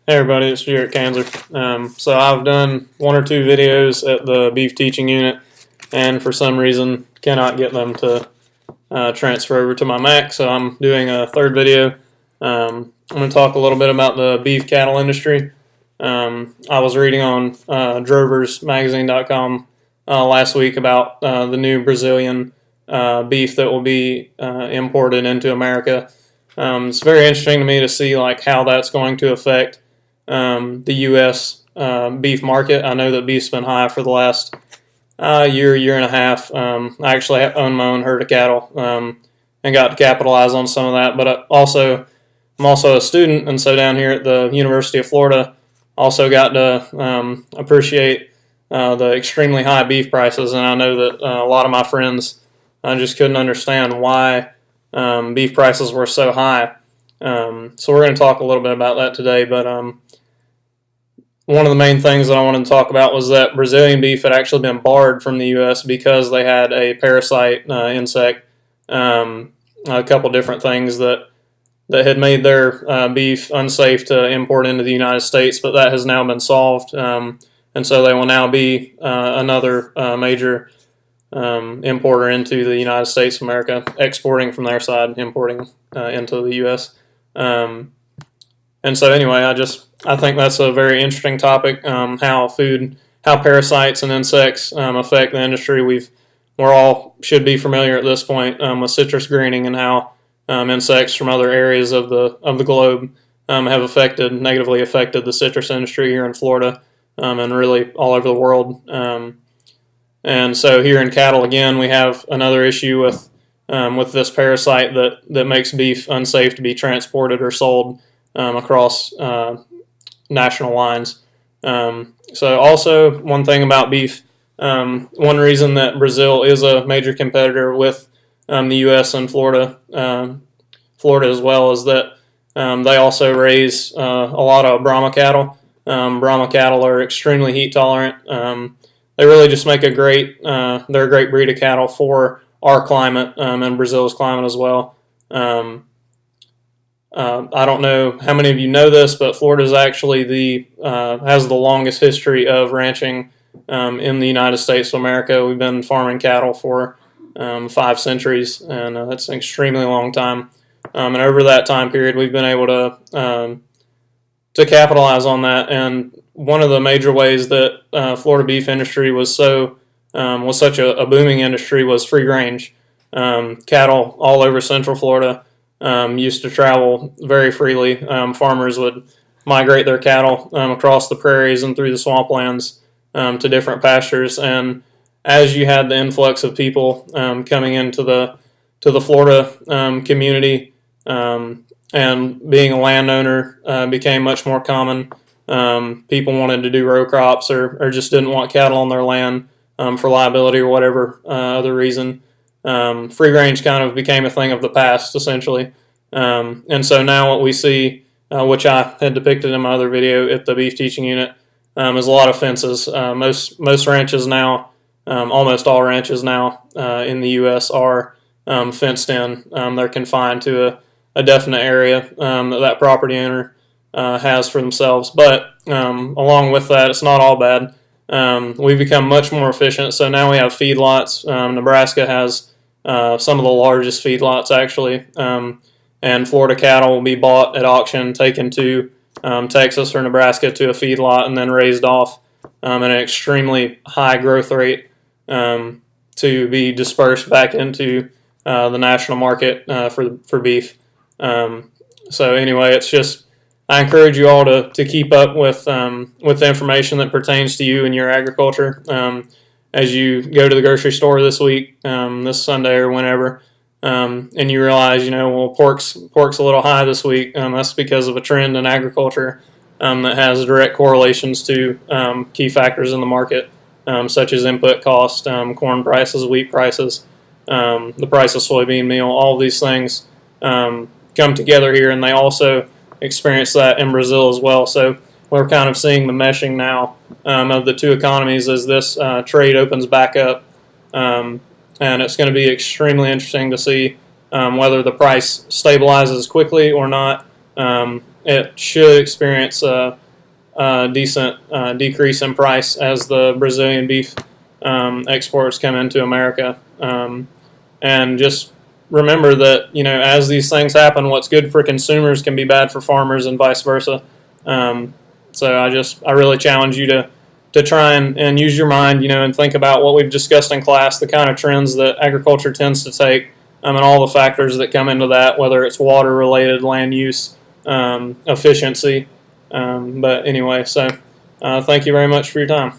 Hey everybody, it's Jarrett Kanzer. So I've done one or two videos at the beef teaching unit, and for some reason cannot get them to transfer over to my Mac. So I'm doing a third video. I'm going to talk a little bit about the beef cattle industry. I was reading on droversmagazine.com last week about the new Brazilian beef that will be imported into America. It's very interesting to me to see how that's going to affect the U.S. Beef market. I know that beef's been high for the last year and a half. I actually own my own herd of cattle and got to capitalize on some of that. But I'm also a student, and so down here at the University of Florida, also got to appreciate the extremely high beef prices. And I know that a lot of my friends just couldn't understand why beef prices were so high. So we're going to talk a little bit about that today. But one of the main things that I wanted to talk about was that Brazilian beef had actually been barred from the U.S. because they had a parasite insect, a couple different things that had made their beef unsafe to import into the United States, but that has now been solved, and so they will now be another major importer into the United States of America, exporting from their side, importing into the U.S. And so anyway, I think that's a very interesting topic. How parasites and insects affect the industry. We're all should be familiar at this point with citrus greening and how insects from other areas of the globe have negatively affected the citrus industry here in Florida and really all over the world. And so here in cattle again, we have another issue with this parasite that makes beef unsafe to be transported or sold across national lines. So also one thing about beef, one reason that Brazil is a major competitor with the U.S. and Florida as well, is that they also raise a lot of Brahma cattle. Brahma cattle are extremely heat tolerant. They really just make they're a great breed of cattle for our climate and Brazil's climate as well. I don't know how many of you know this, but Florida is actually has the longest history of ranching in the United States of America. We've been farming cattle for 5 centuries, and that's an extremely long time. And over that time period, we've been able to capitalize on that. And one of the major ways that Florida beef industry was such a booming industry was free range. Cattle all over Central Florida used to travel very freely. Farmers would migrate their cattle across the prairies and through the swamplands to different pastures. And as you had the influx of people coming into the Florida community, and being a landowner became much more common. People wanted to do row crops or just didn't want cattle on their land for liability or whatever other reason. Free range kind of became a thing of the past, essentially. And so now what we see, which I had depicted in my other video at the beef teaching unit, is a lot of fences. Most ranches now, almost all ranches now in the U.S. are fenced in. They're confined to a definite area that property owner has for themselves. But along with that, it's not all bad. We've become much more efficient. So now we have feedlots. Nebraska has some of the largest feedlots, actually. And Florida cattle will be bought at auction, taken to Texas or Nebraska to a feedlot, and then raised off at an extremely high growth rate to be dispersed back into the national market for beef. So anyway, I encourage you all to keep up with the information that pertains to you and your agriculture as you go to the grocery store this week, this Sunday or whenever, and you realize, pork's a little high this week. That's because of a trend in agriculture that has direct correlations to key factors in the market, such as input cost, corn prices, wheat prices, the price of soybean meal. All of these things come together here, and they also experience that in Brazil as well. So we're kind of seeing the meshing now of the two economies as this trade opens back up. And it's going to be extremely interesting to see whether the price stabilizes quickly or not. it should experience a decent decrease in price as the Brazilian beef exports come into America. And just remember that, as these things happen, what's good for consumers can be bad for farmers and vice versa. So I really challenge you to try and use your mind, and think about what we've discussed in class, the kind of trends that agriculture tends to take, and all the factors that come into that, whether it's water related, land use, efficiency. But anyway, so thank you very much for your time.